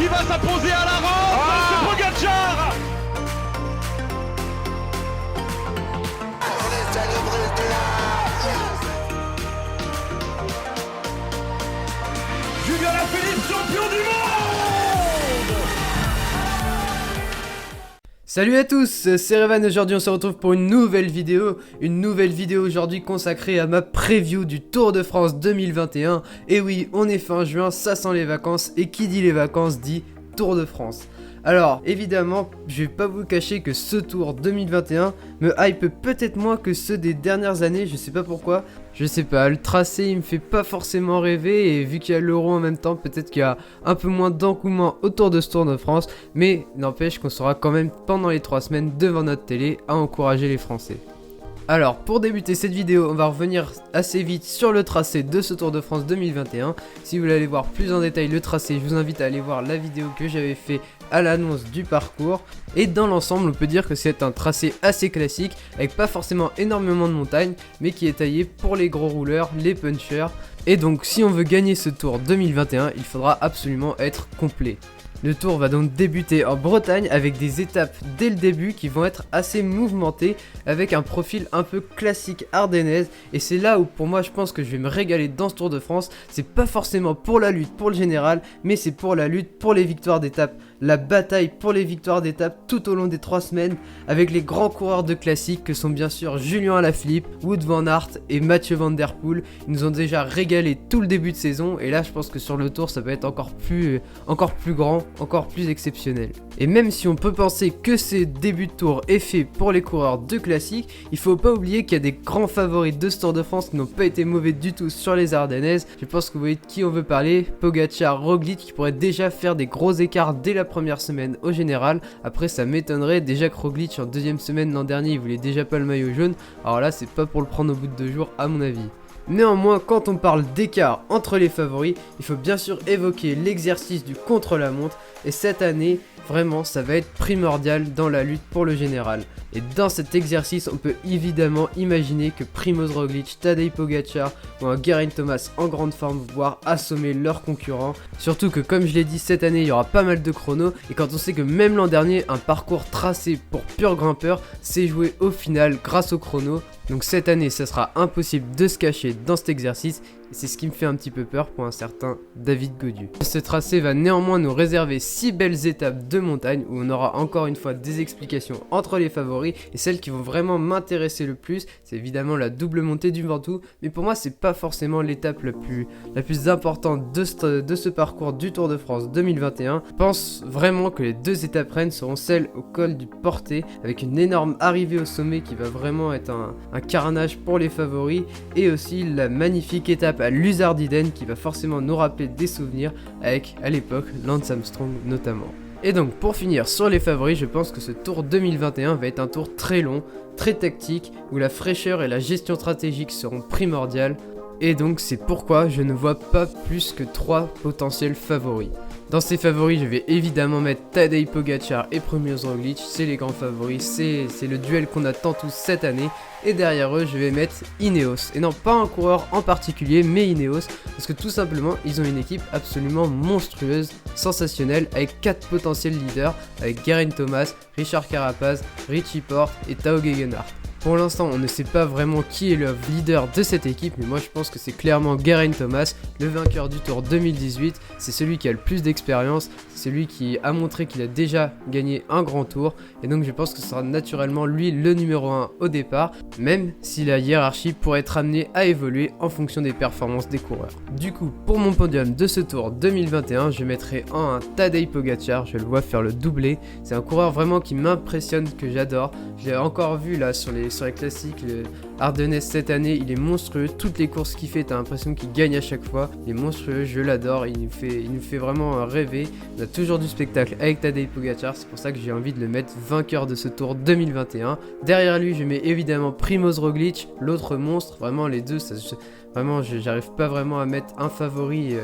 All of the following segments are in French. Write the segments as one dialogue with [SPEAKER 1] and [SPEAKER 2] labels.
[SPEAKER 1] qui va s'imposer à la rampe, c'est Pogacar. Julien Alaphilippe, champion du monde.
[SPEAKER 2] Salut à tous, c'est Revan. Aujourd'hui on se retrouve pour une nouvelle vidéo aujourd'hui consacrée à ma preview du Tour de France 2021. Et oui, on est fin juin, ça sent les vacances, et qui dit les vacances dit Tour de France. Alors évidemment, je vais pas vous cacher que ce Tour 2021 me hype peut-être moins que ceux des dernières années, je sais pas pourquoi. Je sais pas, le tracé il me fait pas forcément rêver, et vu qu'il y a l'Euro en même temps, peut-être qu'il y a un peu moins d'engouement autour de ce Tour de France. Mais n'empêche qu'on sera quand même pendant les 3 semaines devant notre télé à encourager les Français. Alors pour débuter cette vidéo, on va revenir assez vite sur le tracé de ce Tour de France 2021. Si vous voulez aller voir plus en détail le tracé, je vous invite à aller voir la vidéo que j'avais fait à l'annonce du parcours. Et dans l'ensemble, on peut dire que c'est un tracé assez classique, avec pas forcément énormément de montagnes, mais qui est taillé pour les gros rouleurs, les punchers. Et donc si on veut gagner ce Tour 2021, il faudra absolument être complet. Le tour va donc débuter en Bretagne avec des étapes dès le début qui vont être assez mouvementées, avec un profil un peu classique ardennaise, et c'est là où pour moi je pense que je vais me régaler dans ce Tour de France. C'est pas forcément pour la lutte pour le général, mais c'est pour la lutte pour les victoires d'étape, la bataille pour les victoires d'étape tout au long des 3 semaines, avec les grands coureurs de classique que sont bien sûr Julien Alaphilippe, Wout van Aert et Mathieu van der Poel. Ils nous ont déjà régalé tout le début de saison, et là je pense que sur le tour ça va être encore plus grand, encore plus exceptionnel. Et même si on peut penser que ces débuts de tour est fait pour les coureurs de classique, il faut pas oublier qu'il y a des grands favoris de ce Tour de France qui n'ont pas été mauvais du tout sur les Ardennaises. Je pense que vous voyez de qui on veut parler. Pogacar, Roglic qui pourraient déjà faire des gros écarts dès la première semaine au général. Après ça m'étonnerait, déjà que Roglic en deuxième semaine l'an dernier il voulait déjà pas le maillot jaune. Alors là c'est pas pour le prendre au bout de 2 jours à mon avis. Néanmoins, quand on parle d'écart entre les favoris, il faut bien sûr évoquer l'exercice du contre-la-montre, et cette année, vraiment, ça va être primordial dans la lutte pour le général. Et dans cet exercice, on peut évidemment imaginer que Primož Roglic, Tadej Pogacar ou un Geraint Thomas en grande forme vont pouvoir assommer leurs concurrents. Surtout que, comme je l'ai dit, cette année, il y aura pas mal de chronos, et quand on sait que même l'an dernier, un parcours tracé pour pur grimpeur s'est joué au final grâce au chrono. Donc cette année, ça sera impossible de se cacher dans cet exercice, et c'est ce qui me fait un petit peu peur pour un certain David Gaudu. Ce tracé va néanmoins nous réserver 6 belles étapes de montagne où on aura encore une fois des explications entre les favoris, et celles qui vont vraiment m'intéresser le plus, c'est évidemment la double montée du Ventoux, mais pour moi c'est pas forcément l'étape la plus importante de ce parcours du Tour de France 2021. Je pense vraiment que les 2 étapes reines seront celles au col du Portet, avec une énorme arrivée au sommet qui va vraiment être un carnage pour les favoris, et aussi la magnifique étape à Luzardiden qui va forcément nous rappeler des souvenirs avec à l'époque Lance Armstrong notamment. Et donc pour finir sur les favoris, je pense que ce Tour 2021 va être un tour très long, très tactique, où la fraîcheur et la gestion stratégique seront primordiales, et donc c'est pourquoi je ne vois pas plus que 3 potentiels favoris. Dans ces favoris, je vais évidemment mettre Tadej Pogacar et Primož Roglic, c'est les grands favoris, c'est le duel qu'on attend tous cette année. Et derrière eux, je vais mettre Ineos. Et non, pas un coureur en particulier, mais Ineos, parce que tout simplement, ils ont une équipe absolument monstrueuse, sensationnelle, avec 4 potentiels leaders, avec Geraint Thomas, Richard Carapaz, Richie Porte et Tao Gegenhardt. Pour l'instant, on ne sait pas vraiment qui est le leader de cette équipe, mais moi je pense que c'est clairement Geraint Thomas, le vainqueur du Tour 2018. C'est celui qui a le plus d'expérience, c'est celui qui a montré qu'il a déjà gagné un grand tour, et donc je pense que ce sera naturellement lui le numéro 1 au départ, même si la hiérarchie pourrait être amenée à évoluer en fonction des performances des coureurs. Du coup, pour mon podium de ce Tour 2021, je mettrai en 1 Tadej Pogacar, je le vois faire le doublé. C'est un coureur vraiment qui m'impressionne, que j'adore. Je l'ai encore vu là sur les classiques, le Ardennes cette année, il est monstrueux. Toutes les courses qu'il fait, t'as l'impression qu'il gagne à chaque fois. Il est monstrueux, je l'adore, il nous fait vraiment rêver. On a toujours du spectacle avec Tadej Pogacar, c'est pour ça que j'ai envie de le mettre vainqueur de ce Tour 2021. Derrière lui, je mets évidemment Primož Roglic, l'autre monstre. Vraiment les deux, vraiment j'arrive pas vraiment à mettre un favori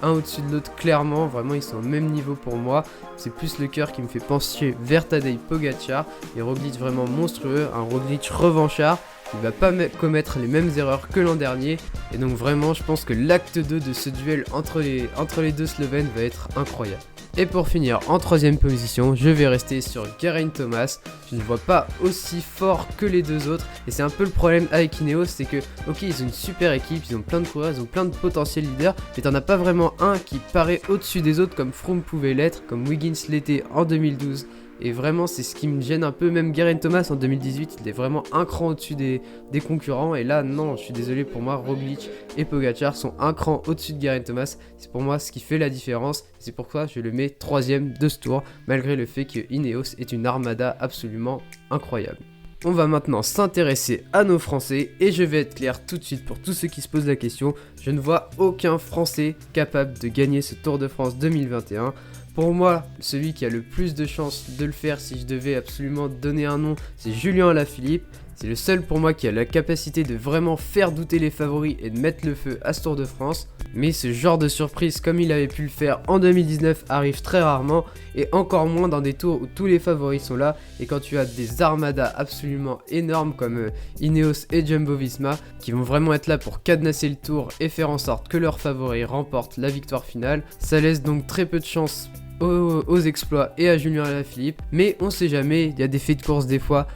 [SPEAKER 2] un au-dessus de l'autre clairement. Vraiment ils sont au même niveau pour moi. C'est plus le cœur qui me fait pencher vers Tadej Pogacar. Et Roglic vraiment monstrueux, un Roglic revanchard. Il va pas commettre les mêmes erreurs que l'an dernier, et donc vraiment je pense que l'acte 2 de ce duel entre les deux Slovènes va être incroyable. Et pour finir en troisième position, je vais rester sur Geraint Thomas. Je ne le vois pas aussi fort que les deux autres, et c'est un peu le problème avec Ineos, c'est que ok, ils ont une super équipe, ils ont plein de coureurs, ils ont plein de potentiels leaders, mais t'en as pas vraiment un qui paraît au-dessus des autres comme Froome pouvait l'être, comme Wiggins l'était en 2012. Et vraiment, c'est ce qui me gêne un peu. Même Geraint Thomas en 2018, il est vraiment un cran au-dessus des concurrents. Et là, non, je suis désolé, pour moi, Roglic et Pogacar sont un cran au-dessus de Geraint Thomas. C'est pour moi ce qui fait la différence. C'est pourquoi je le mets troisième de ce tour, malgré le fait que Ineos est une armada absolument incroyable. On va maintenant s'intéresser à nos Français et je vais être clair tout de suite pour tous ceux qui se posent la question. Je ne vois aucun Français capable de gagner ce Tour de France 2021. Pour moi, celui qui a le plus de chances de le faire, si je devais absolument donner un nom, c'est Julien Alaphilippe. C'est le seul pour moi qui a la capacité de vraiment faire douter les favoris et de mettre le feu à ce Tour de France. Mais ce genre de surprise, comme il avait pu le faire en 2019, arrive très rarement, et encore moins dans des tours où tous les favoris sont là, et quand tu as des armadas absolument énormes comme Ineos et Jumbo-Visma, qui vont vraiment être là pour cadenasser le tour et faire en sorte que leurs favoris remportent la victoire finale. Ça laisse donc très peu de chance aux exploits et à Julien Alaphilippe, mais on sait jamais, il y a des faits de course des fois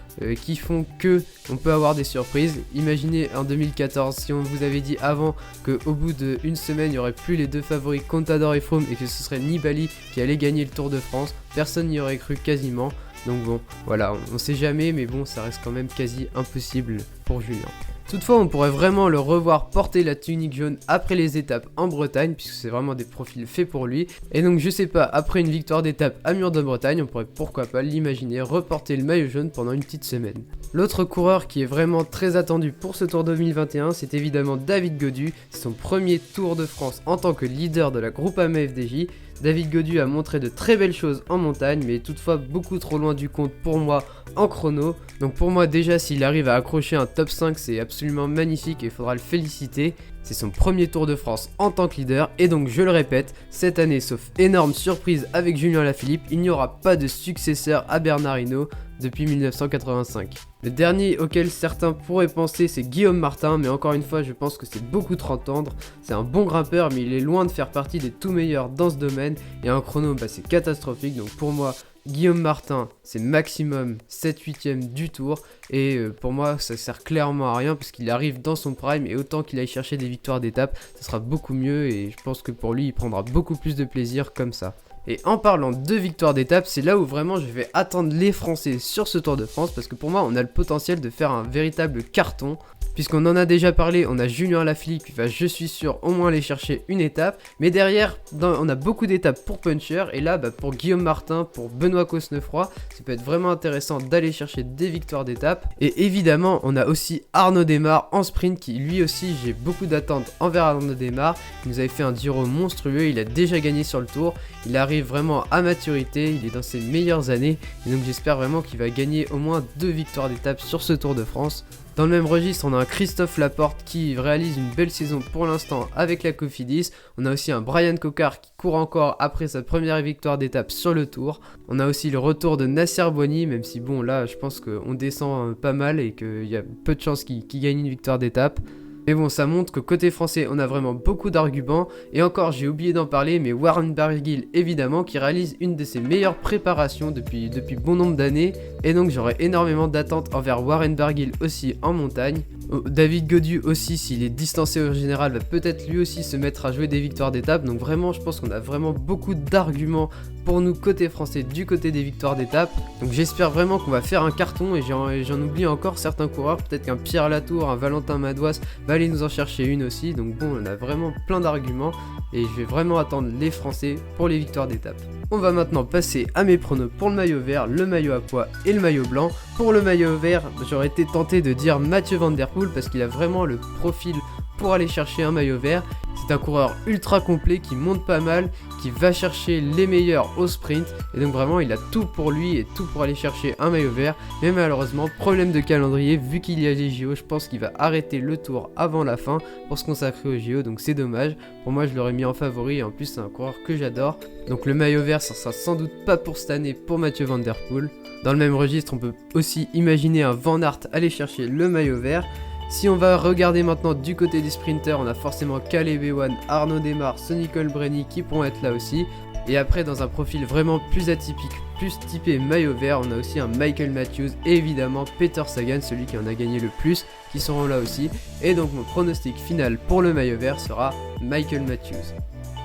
[SPEAKER 2] qui font que on peut avoir des surprises. Imaginez en 2014, si on vous avait dit avant qu'au bout d'une semaine il n'y aurait plus les deux favoris Contador et Froome et que ce serait Nibali qui allait gagner le Tour de France, personne n'y aurait cru quasiment. Donc bon, voilà, on sait jamais, mais bon, ça reste quand même quasi impossible pour Julien. Toutefois, on pourrait vraiment le revoir porter la tunique jaune après les étapes en Bretagne, puisque c'est vraiment des profils faits pour lui. Et donc, je sais pas, après une victoire d'étape à Mur de Bretagne, on pourrait pourquoi pas l'imaginer reporter le maillot jaune pendant une petite semaine. L'autre coureur qui est vraiment très attendu pour ce Tour 2021, c'est évidemment David Gaudu. C'est son premier Tour de France en tant que leader de la Groupama FDJ. David Gaudu a montré de très belles choses en montagne, mais toutefois beaucoup trop loin du compte pour moi en chrono. Donc pour moi déjà, s'il arrive à accrocher un top 5, c'est absolument magnifique et il faudra le féliciter. C'est son premier Tour de France en tant que leader, et donc je le répète, cette année, sauf énorme surprise avec Julien Alaphilippe, il n'y aura pas de successeur à Bernard Hinault depuis 1985. Le dernier auquel certains pourraient penser, c'est Guillaume Martin, mais encore une fois, je pense que c'est beaucoup trop tendre. C'est un bon grimpeur, mais il est loin de faire partie des tout meilleurs dans ce domaine, et un chrono, c'est catastrophique. Donc pour moi, Guillaume Martin, c'est maximum 7/8ème du tour, et pour moi ça sert clairement à rien parce qu'il arrive dans son prime, et autant qu'il aille chercher des victoires d'étape, ça sera beaucoup mieux, et je pense que pour lui il prendra beaucoup plus de plaisir comme ça. Et en parlant de victoires d'étape, c'est là où vraiment je vais attendre les Français sur ce Tour de France, parce que pour moi on a le potentiel de faire un véritable carton. Puisqu'on en a déjà parlé, on a Julien Alaphilippe qui va, je suis sûr, au moins aller chercher une étape. Mais derrière, on a beaucoup d'étapes pour Puncher. Et là, pour Guillaume Martin, pour Benoît Cosnefroy, ça peut être vraiment intéressant d'aller chercher des victoires d'étape. Et évidemment, on a aussi Arnaud Démare en sprint qui, lui aussi, j'ai beaucoup d'attentes envers Arnaud Démare. Il nous avait fait un Giro monstrueux, il a déjà gagné sur le Tour. Il arrive vraiment à maturité, il est dans ses meilleures années. Et donc j'espère vraiment qu'il va gagner au moins 2 victoires d'étape sur ce Tour de France. Dans le même registre, on a un Christophe Laporte qui réalise une belle saison pour l'instant avec la Cofidis. On a aussi un Brian Cocard qui court encore après sa première victoire d'étape sur le Tour. On a aussi le retour de Nasser Boigny, même si bon là je pense qu'on descend pas mal et qu'il y a peu de chances qu'il gagne une victoire d'étape. Mais bon, ça montre que côté français, on a vraiment beaucoup d'arguments. Et encore, j'ai oublié d'en parler, mais Warren Barguil, évidemment, qui réalise une de ses meilleures préparations depuis bon nombre d'années. Et donc, j'aurais énormément d'attentes envers Warren Barguil aussi en montagne. David Gaudu aussi, s'il est distancé au général, va peut-être lui aussi se mettre à jouer des victoires d'étape. Donc vraiment, je pense qu'on a vraiment beaucoup d'arguments pour nous côté français du côté des victoires d'étape. Donc j'espère vraiment qu'on va faire un carton, et j'en oublie encore certains coureurs. Peut-être qu'un Pierre Latour, un Valentin Madouas va aller nous en chercher une aussi. Donc bon, on a vraiment plein d'arguments et je vais vraiment attendre les Français pour les victoires d'étape. On va maintenant passer à mes pronos pour le maillot vert, le maillot à pois et le maillot blanc. Pour le maillot vert, j'aurais été tenté de dire Mathieu Van Der Poel parce qu'il a vraiment le profil pour aller chercher un maillot vert. C'est un coureur ultra complet qui monte pas mal, qui va chercher les meilleurs au sprint, et donc vraiment il a tout pour lui et tout pour aller chercher un maillot vert. Mais malheureusement, problème de calendrier, vu qu'il y a les JO, je pense qu'il va arrêter le tour avant la fin pour se consacrer aux JO, donc c'est dommage. Pour moi je l'aurais mis en favori, et en plus c'est un coureur que j'adore. Donc le maillot vert, ça sera sans doute pas pour cette année pour Mathieu Van Der Poel. Dans le même registre, on peut aussi imaginer un Van Aert aller chercher le maillot vert. Si on va regarder maintenant du côté des sprinters, on a forcément Caleb Ewan, Arnaud Démare, Sonny Colbrelli qui pourront être là aussi. Et après, dans un profil vraiment plus atypique, plus typé maillot vert, on a aussi un Michael Matthews et évidemment Peter Sagan, celui qui en a gagné le plus, qui seront là aussi. Et donc mon pronostic final pour le maillot vert sera Michael Matthews.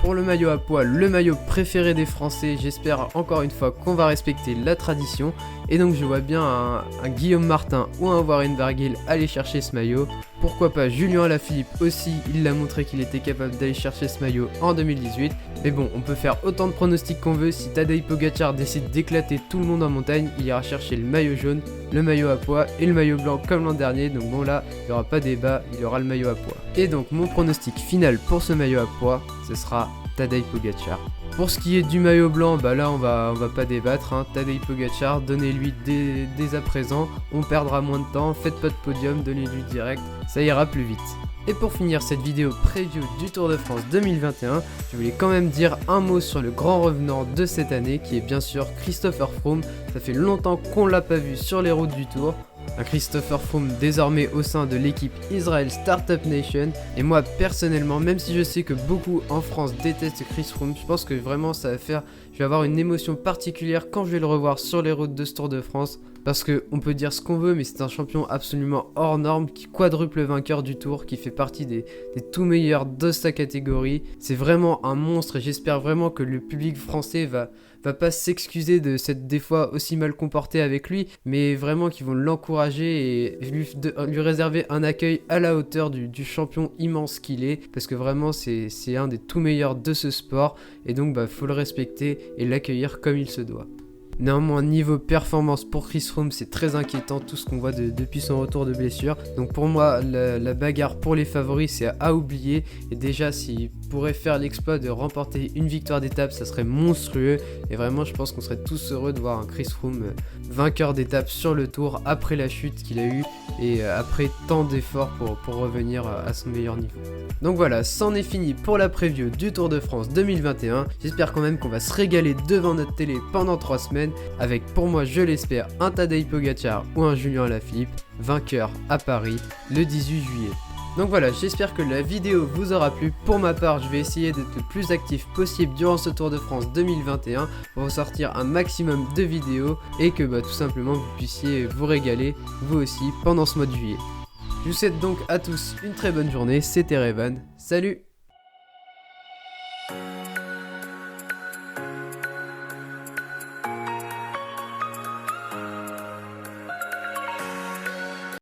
[SPEAKER 2] Pour le maillot à pois, le maillot préféré des Français, j'espère encore une fois qu'on va respecter la tradition. Et donc je vois bien un Guillaume Martin ou un Warren Barguil aller chercher ce maillot. Pourquoi pas Julien Alaphilippe aussi, il l'a montré qu'il était capable d'aller chercher ce maillot en 2018. Mais bon, on peut faire autant de pronostics qu'on veut, si Tadej Pogacar décide d'éclater tout le monde en montagne, il ira chercher le maillot jaune, le maillot à pois et le maillot blanc comme l'an dernier. Donc bon là, il n'y aura pas débat, il aura le maillot à pois. Et donc mon pronostic final pour ce maillot à pois, ce sera Tadej Pogacar. Pour ce qui est du maillot blanc, bah là on va pas débattre, hein. Tadej Pogacar, donnez-lui dès à présent, on perdra moins de temps, faites pas de podium, donnez-lui direct, ça ira plus vite. Et pour finir cette vidéo preview du Tour de France 2021, je voulais quand même dire un mot sur le grand revenant de cette année qui est bien sûr Christopher Froome. Ça fait longtemps qu'on l'a pas vu sur les routes du Tour. Un Christopher Froome désormais au sein de l'équipe Israel Startup Nation. Et moi personnellement, même si je sais que beaucoup en France détestent Chris Froome, je pense que vraiment ça va faire, je vais avoir une émotion particulière quand je vais le revoir sur les routes de ce Tour de France. Parce que on peut dire ce qu'on veut, mais c'est un champion absolument hors norme, qui quadruple vainqueur du Tour, qui fait partie des tout meilleurs de sa catégorie. C'est vraiment un monstre et j'espère vraiment que le public français va pas s'excuser de s'être des fois aussi mal comporté avec lui, mais vraiment qu'ils vont l'encourager et lui réserver un accueil à la hauteur du champion immense qu'il est, parce que vraiment c'est un des tout meilleurs de ce sport, et donc faut le respecter et l'accueillir comme il se doit. Néanmoins, niveau performance pour Chris Froome, c'est très inquiétant tout ce qu'on voit depuis son retour de blessure. Donc pour moi, la bagarre pour les favoris, c'est à oublier. Et déjà, s'il pourrait faire l'exploit de remporter une victoire d'étape, ça serait monstrueux. Et vraiment, je pense qu'on serait tous heureux de voir un Chris Froome vainqueur d'étape sur le Tour après la chute qu'il a eue et après tant d'efforts pour revenir à son meilleur niveau. Donc voilà, c'en est fini pour la preview du Tour de France 2021. J'espère quand même qu'on va se régaler devant notre télé pendant 3 semaines avec, pour moi je l'espère, un Tadej Pogacar ou un Julien Alaphilippe vainqueur à Paris le 18 juillet. Donc voilà, j'espère que la vidéo vous aura plu. Pour ma part, je vais essayer d'être le plus actif possible durant ce Tour de France 2021 pour vous sortir un maximum de vidéos et que tout simplement vous puissiez vous régaler vous aussi pendant ce mois de juillet. Je vous souhaite donc à tous une très bonne journée, c'était Revan, salut!